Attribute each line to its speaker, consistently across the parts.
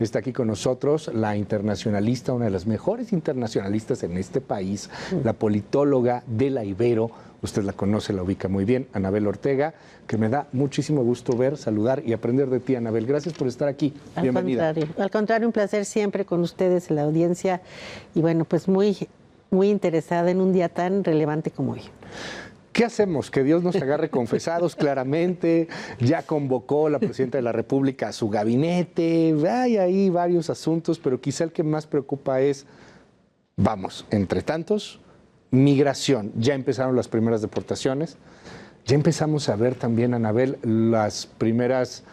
Speaker 1: Está aquí con nosotros la internacionalista, una de las mejores internacionalistas en este país, la politóloga de la Ibero. Usted la conoce, la ubica muy bien, Anabel Ortega, que me da muchísimo gusto ver, saludar y aprender de ti, Anabel. Gracias por estar aquí. Bienvenida.
Speaker 2: Al contrario, un placer siempre con ustedes en la audiencia y bueno, pues muy interesada en un día tan relevante como hoy.
Speaker 1: ¿Qué hacemos? Que Dios nos agarre confesados claramente. Ya convocó la presidenta de la República a su gabinete. Hay ahí varios asuntos, pero quizá el que más preocupa es, vamos, entre tantos, migración. Ya empezaron las primeras deportaciones. Ya empezamos a ver también, Anabel, las primeras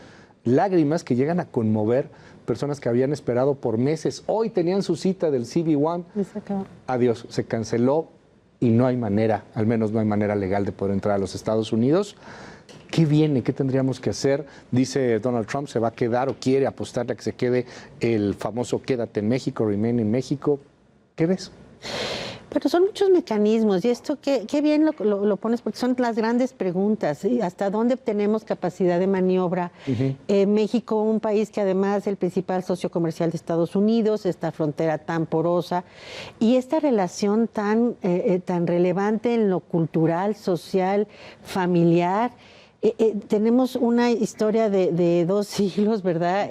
Speaker 1: lágrimas que llegan a conmover personas que habían esperado por meses. Hoy tenían su cita del CB1. Adiós, se canceló. Y no hay manera, al menos no hay manera legal de poder entrar a los Estados Unidos. ¿Qué viene? ¿Qué tendríamos que hacer? Dice Donald Trump, ¿se va a quedar o quiere apostarle a que se quede el famoso quédate en México, remain en México? ¿Qué ves?
Speaker 2: Pero son muchos mecanismos y esto qué bien lo pones porque son las grandes preguntas, ¿sí? ¿Hasta dónde tenemos capacidad de maniobra? México, un país que además es el principal socio comercial de Estados Unidos, esta frontera tan porosa y esta relación tan relevante en lo cultural, social, familiar. Tenemos una historia de 2 siglos, ¿verdad?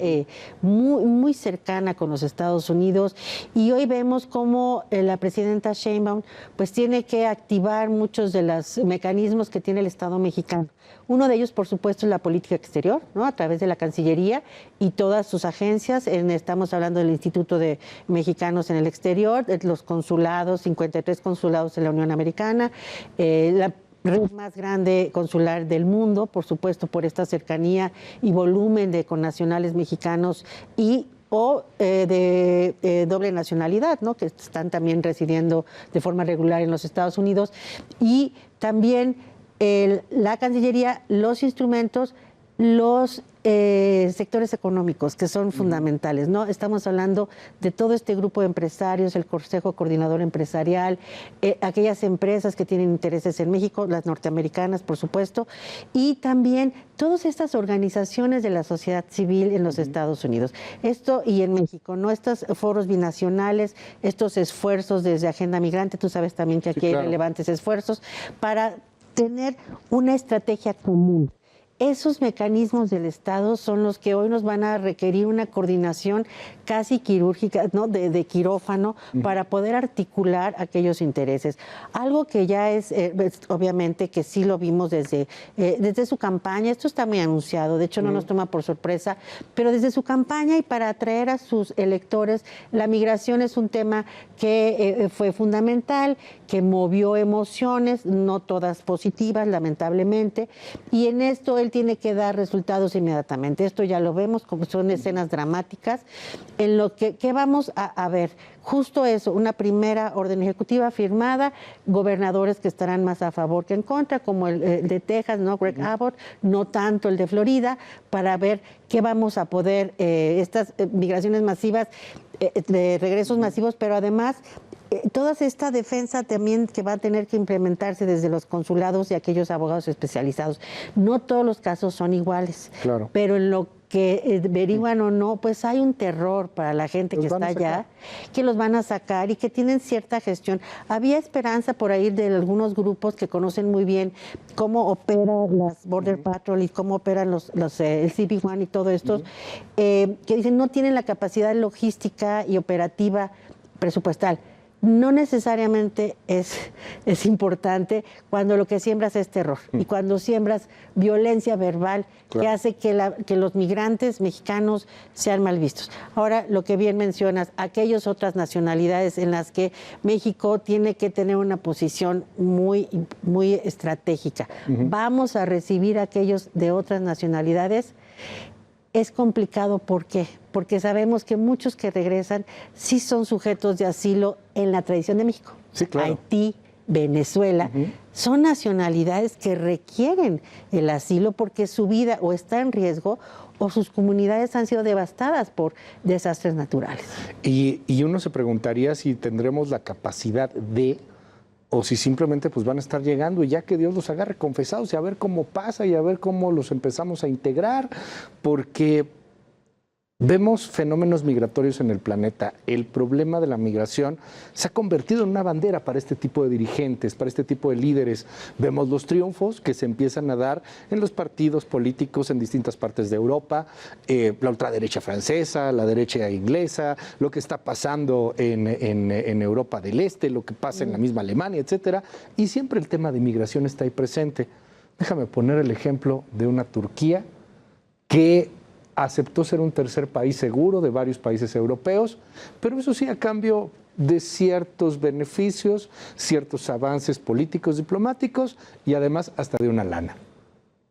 Speaker 2: Muy cercana con los Estados Unidos y hoy vemos cómo la presidenta Sheinbaum pues tiene que activar muchos de los mecanismos que tiene el Estado mexicano. Uno de ellos, por supuesto, es la política exterior, ¿no? A través de la Cancillería y todas sus agencias. Estamos hablando del Instituto de Mexicanos en el Exterior, de los consulados, 53 consulados en la Unión Americana, la red más grande consular del mundo, por supuesto, por esta cercanía y volumen de connacionales mexicanos o de doble nacionalidad, ¿no? Que están también residiendo de forma regular en los Estados Unidos. Y también la Cancillería, los instrumentos, los sectores económicos que son fundamentales, ¿no? Estamos hablando de todo este grupo de empresarios, el Consejo Coordinador Empresarial, aquellas empresas que tienen intereses en México, las norteamericanas, por supuesto, y también todas estas organizaciones de la sociedad civil en los Estados Unidos. Esto y en México, ¿no? Estos foros binacionales, estos esfuerzos desde Agenda Migrante, tú sabes también que aquí hay relevantes esfuerzos para tener una estrategia común. Esos mecanismos del Estado son los que hoy nos van a requerir una coordinación casi quirúrgica, ¿no? de quirófano, para poder articular aquellos intereses. Algo que ya es, obviamente, que sí lo vimos desde su campaña, esto está muy anunciado, de hecho no nos toma por sorpresa, pero desde su campaña y para atraer a sus electores, la migración es un tema que fue fundamental, que movió emociones, no todas positivas, lamentablemente, y en esto él tiene que dar resultados inmediatamente. Esto ya lo vemos, como son escenas dramáticas, en lo que vamos a ver. Justo eso, una primera orden ejecutiva firmada, gobernadores que estarán más a favor que en contra, como el de Texas, ¿no? Greg Abbott, no tanto el de Florida, para ver qué vamos a poder, estas migraciones masivas, de regresos masivos, pero además toda esta defensa también que va a tener que implementarse desde los consulados y aquellos abogados especializados. No todos los casos son iguales, pero en lo que averiguan o no, pues hay un terror para la gente que está allá, que los van a sacar y que tienen cierta gestión. Había esperanza por ahí de algunos grupos que conocen muy bien cómo operan las Border Patrol y cómo operan el CB1 y todo esto, que dicen no tienen la capacidad logística y operativa presupuestal. No necesariamente es importante cuando lo que siembras es terror y cuando siembras violencia verbal que hace que los migrantes mexicanos sean mal vistos. Ahora, lo que bien mencionas, aquellas otras nacionalidades en las que México tiene que tener una posición muy estratégica. Vamos a recibir a aquellos de otras nacionalidades. Es complicado, ¿por qué? Porque sabemos que muchos que regresan sí son sujetos de asilo en la tradición de México.
Speaker 1: Sí, claro.
Speaker 2: Haití, Venezuela, son nacionalidades que requieren el asilo porque su vida o está en riesgo o sus comunidades han sido devastadas por desastres naturales.
Speaker 1: Y uno se preguntaría si tendremos la capacidad de, o si simplemente pues van a estar llegando y ya que Dios los agarre confesados y a ver cómo pasa y a ver cómo los empezamos a integrar, porque Vemos fenómenos migratorios en el planeta. El problema de la migración se ha convertido en una bandera para este tipo de dirigentes, para este tipo de líderes. Vemos los triunfos que se empiezan a dar en los partidos políticos en distintas partes de Europa, la ultraderecha francesa, la derecha inglesa, lo que está pasando en Europa del Este, lo que pasa en la misma Alemania, etcétera. Y siempre el tema de migración está ahí presente. Déjame poner el ejemplo de una Turquía que aceptó ser un tercer país seguro de varios países europeos, pero eso sí a cambio de ciertos beneficios, ciertos avances políticos, diplomáticos y además hasta de una lana.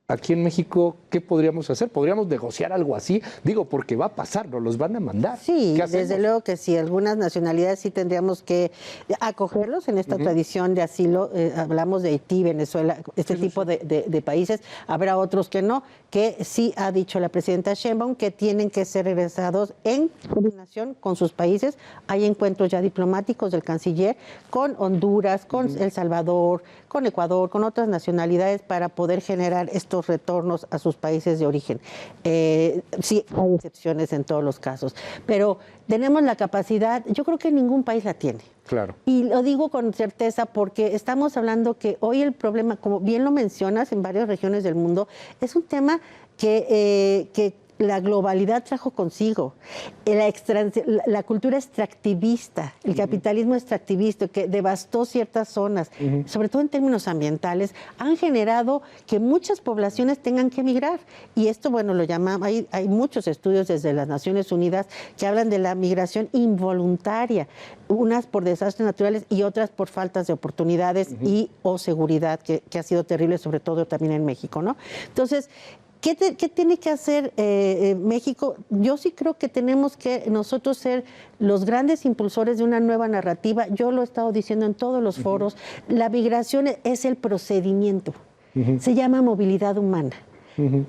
Speaker 1: Aquí en México, ¿qué podríamos hacer? ¿Podríamos negociar algo así? Digo, porque va a pasar, nos los van a mandar.
Speaker 2: Sí, desde luego que sí. Algunas nacionalidades sí tendríamos que acogerlos en esta tradición de asilo. Hablamos de Haití, Venezuela, este tipo de países. Habrá otros que no, que sí ha dicho la presidenta Sheinbaum que tienen que ser regresados en coordinación con sus países. Hay encuentros ya diplomáticos del canciller con Honduras, con El Salvador, con Ecuador, con otras nacionalidades para poder generar estos retornos a sus países de origen. Sí, hay excepciones en todos los casos, pero tenemos la capacidad, yo creo que ningún país la tiene.
Speaker 1: Claro.
Speaker 2: Y lo digo con certeza porque estamos hablando que hoy el problema, como bien lo mencionas, en varias regiones del mundo, es un tema que la globalidad trajo consigo, la cultura extractivista, el capitalismo extractivista que devastó ciertas zonas, sobre todo en términos ambientales, han generado que muchas poblaciones tengan que emigrar. Y esto, bueno, lo llamamos, hay muchos estudios desde las Naciones Unidas que hablan de la migración involuntaria, unas por desastres naturales y otras por faltas de oportunidades y o seguridad, que ha sido terrible, sobre todo también en México, ¿no? Entonces, ¿qué tiene que hacer México? Yo sí creo que tenemos que nosotros ser los grandes impulsores de una nueva narrativa. Yo lo he estado diciendo en todos los foros. La migración es el procedimiento. Se llama movilidad humana.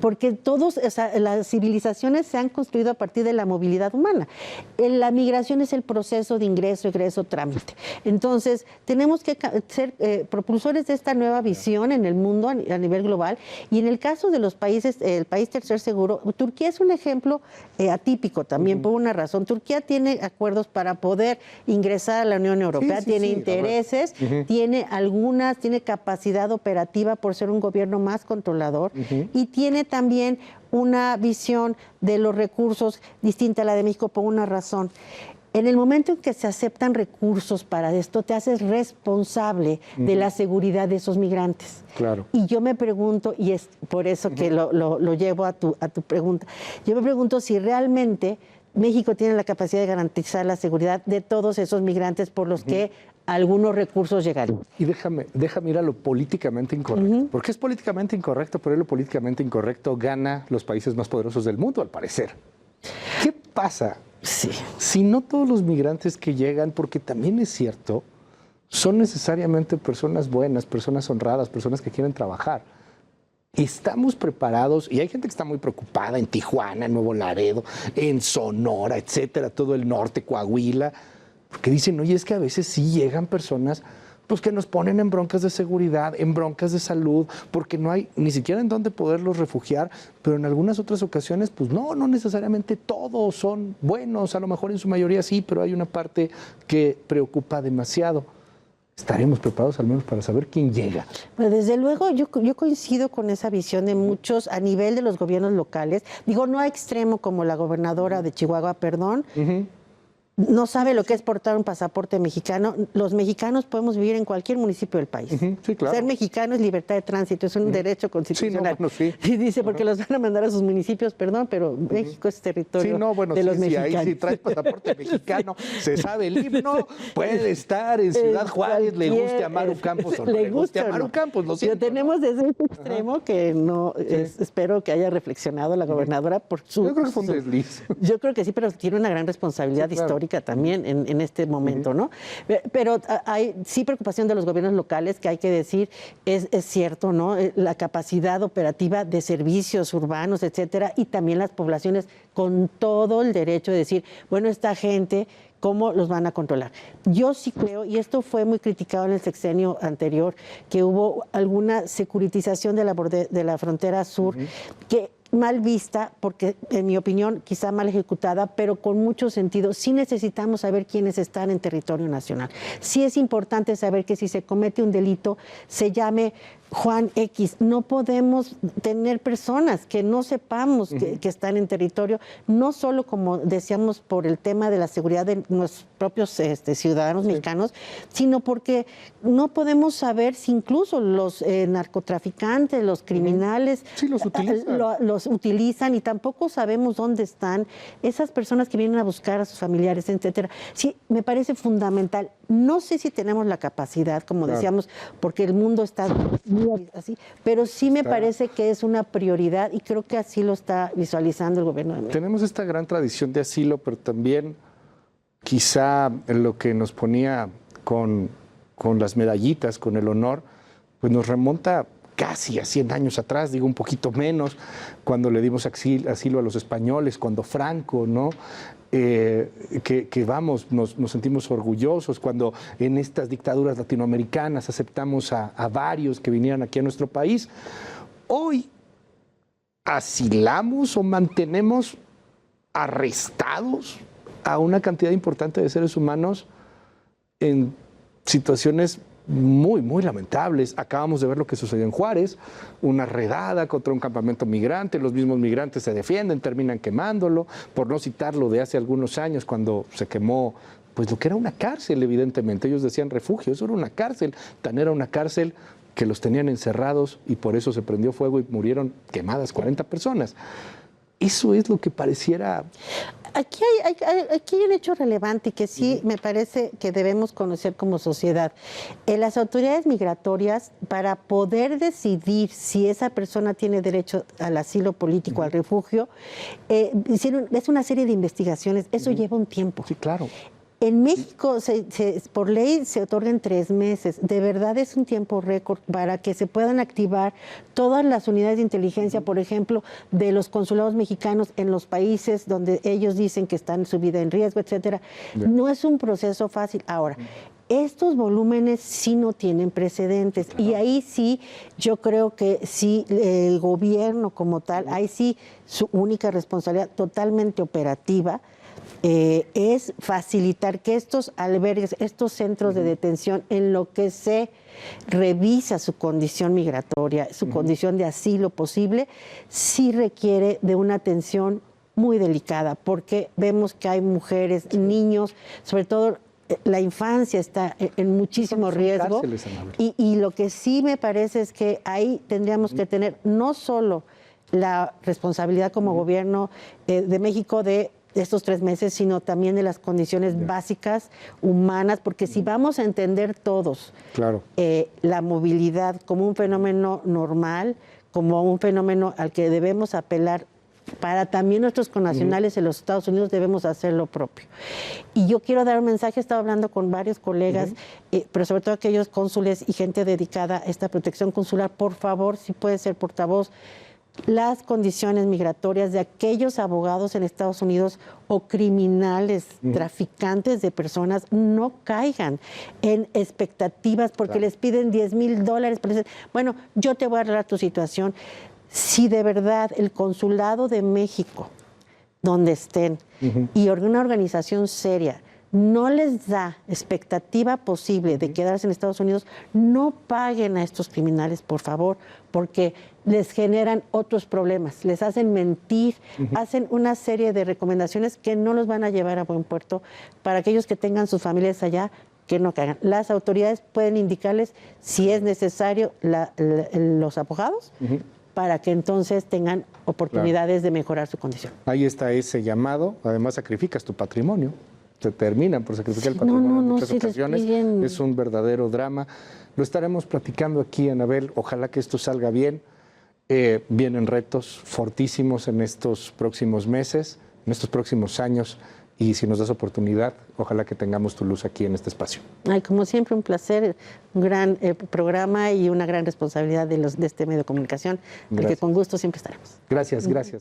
Speaker 2: Porque todos, o sea, las civilizaciones se han construido a partir de la movilidad humana. La migración es el proceso de ingreso, egreso, trámite. Entonces, tenemos que ser propulsores de esta nueva visión en el mundo a nivel global. Y en el caso de los países, el país tercer seguro, Turquía es un ejemplo atípico también, por una razón. Turquía tiene acuerdos para poder ingresar a la Unión Europea, tiene intereses, tiene capacidad operativa por ser un gobierno más controlador y tiene también una visión de los recursos distinta a la de México por una razón. En el momento en que se aceptan recursos para esto, te haces responsable de la seguridad de esos migrantes.
Speaker 1: Claro.
Speaker 2: Y yo me pregunto, y es por eso que lo llevo a tu pregunta, yo me pregunto si realmente México tiene la capacidad de garantizar la seguridad de todos esos migrantes por los que algunos recursos llegarían.
Speaker 1: Y déjame ir a lo políticamente incorrecto, porque es políticamente incorrecto, pero lo políticamente incorrecto gana los países más poderosos del mundo, al parecer. ¿Qué pasa si no todos los migrantes que llegan, porque también es cierto, son necesariamente personas buenas, personas honradas, personas que quieren trabajar? Estamos preparados, y hay gente que está muy preocupada en Tijuana, en Nuevo Laredo, en Sonora, etcétera, todo el norte, Coahuila, porque dicen, oye, es que a veces sí llegan personas pues que nos ponen en broncas de seguridad, en broncas de salud, porque no hay ni siquiera en dónde poderlos refugiar, pero en algunas otras ocasiones, pues no necesariamente todos son buenos, a lo mejor en su mayoría sí, pero hay una parte que preocupa demasiado. ¿Estaremos preparados al menos para saber quién llega?
Speaker 2: Pues desde luego yo coincido con esa visión de muchos a nivel de los gobiernos locales. Digo, no a extremo como la gobernadora de Chihuahua, perdón, no sabe lo que es portar un pasaporte mexicano. Los mexicanos podemos vivir en cualquier municipio del país.
Speaker 1: Sí, claro.
Speaker 2: Ser mexicano es libertad de tránsito, es un derecho constitucional.
Speaker 1: Sí.
Speaker 2: Y dice, porque los van a mandar a sus municipios, perdón, pero México es territorio de los mexicanos.
Speaker 1: Ahí si trae pasaporte mexicano, se sabe el himno, puede estar en Ciudad Juárez, le guste a Maru Campos o no le guste a Maru Campos, lo siento.
Speaker 2: Pero tenemos desde este extremo que no, espero que haya reflexionado la gobernadora por su...
Speaker 1: Yo creo que fue un desliz.
Speaker 2: Yo creo que sí, pero tiene una gran responsabilidad histórica también en este momento, ¿no? Pero hay sí preocupación de los gobiernos locales, que hay que decir, es cierto, ¿no? La capacidad operativa de servicios urbanos, etcétera, y también las poblaciones con todo el derecho de decir, bueno, esta gente, ¿cómo los van a controlar? Yo sí creo, y esto fue muy criticado en el sexenio anterior, que hubo alguna securitización de la frontera sur, que mal vista, porque en mi opinión quizá mal ejecutada, pero con mucho sentido. Sí necesitamos saber quiénes están en territorio nacional. Sí es importante saber que si se comete un delito, se llame Juan X. No podemos tener personas que no sepamos que están en territorio, no solo, como decíamos, por el tema de la seguridad de nuestros propios ciudadanos mexicanos, sino porque no podemos saber si incluso los narcotraficantes, los criminales,
Speaker 1: sí,
Speaker 2: los utilizan, y tampoco sabemos dónde están esas personas que vienen a buscar a sus familiares, etcétera. Sí, me parece fundamental. No sé si tenemos la capacidad, como decíamos, porque el mundo está muy así, pero sí me parece que es una prioridad, y creo que así lo está visualizando el gobierno de México.
Speaker 1: Tenemos esta gran tradición de asilo, pero también quizá lo que nos ponía con las medallitas, con el honor, pues nos remonta casi a 100 años atrás, digo un poquito menos, cuando le dimos asilo a los españoles, cuando Franco, ¿no? Que vamos, nos sentimos orgullosos cuando en estas dictaduras latinoamericanas aceptamos a varios que vinieran aquí a nuestro país. Hoy asilamos o mantenemos arrestados a una cantidad importante de seres humanos en situaciones muy, muy lamentables. Acabamos de ver lo que sucedió en Juárez, una redada contra un campamento migrante, los mismos migrantes se defienden, terminan quemándolo, por no citarlo de hace algunos años cuando se quemó pues lo que era una cárcel, evidentemente. Ellos decían refugio, eso era una cárcel, tan era una cárcel que los tenían encerrados y por eso se prendió fuego y murieron quemadas 40 personas. Eso es lo que pareciera...
Speaker 2: Aquí hay un hecho relevante y que sí me parece que debemos conocer como sociedad. Las autoridades migratorias, para poder decidir si esa persona tiene derecho al asilo político, al refugio, es una serie de investigaciones. Eso lleva un tiempo.
Speaker 1: Sí, claro.
Speaker 2: En México, por ley, se otorgan 3 meses. De verdad es un tiempo récord para que se puedan activar todas las unidades de inteligencia, por ejemplo, de los consulados mexicanos en los países donde ellos dicen que están su vida en riesgo, etcétera. No es un proceso fácil. Ahora, estos volúmenes sí no tienen precedentes, y ahí sí yo creo que sí el gobierno como tal, ahí sí su única responsabilidad totalmente operativa es facilitar que estos albergues, estos centros de detención, en lo que se revisa su condición migratoria, su condición de asilo posible, sí requiere de una atención muy delicada, porque vemos que hay mujeres, niños, sobre todo la infancia está en muchísimo riesgo, y lo que sí me parece es que ahí tendríamos que tener no solo la responsabilidad como gobierno de México de estos 3 meses, sino también de las condiciones básicas humanas, porque si vamos a entender todos la movilidad como un fenómeno normal, como un fenómeno al que debemos apelar, para también nuestros connacionales en los Estados Unidos debemos hacer lo propio. Y yo quiero dar un mensaje, he estado hablando con varios colegas, pero sobre todo aquellos cónsules y gente dedicada a esta protección consular. Por favor, si puede ser portavoz, las condiciones migratorias de aquellos abogados en Estados Unidos o criminales, traficantes de personas, no caigan en expectativas porque les piden $10,000. Bueno, yo te voy a arreglar tu situación. Si de verdad el Consulado de México, donde estén, y una organización seria, no les da expectativa posible de quedarse en Estados Unidos, no paguen a estos criminales, por favor, porque les generan otros problemas, les hacen mentir, hacen una serie de recomendaciones que no los van a llevar a buen puerto. Para aquellos que tengan sus familias allá, que no caigan. Las autoridades pueden indicarles si es necesario los abogados, para que entonces tengan oportunidades de mejorar su condición.
Speaker 1: Ahí está ese llamado, además sacrificas tu patrimonio. Se terminan por sacrificar el patrimonio en muchas ocasiones. Es un verdadero drama. Lo estaremos platicando aquí, Anabel. Ojalá que esto salga bien. Vienen retos fortísimos en estos próximos meses, en estos próximos años. Y si nos das oportunidad, ojalá que tengamos tu luz aquí en este espacio.
Speaker 2: Ay, como siempre, un placer, un gran programa y una gran responsabilidad de este medio de comunicación, del que con gusto siempre estaremos.
Speaker 1: Gracias, gracias.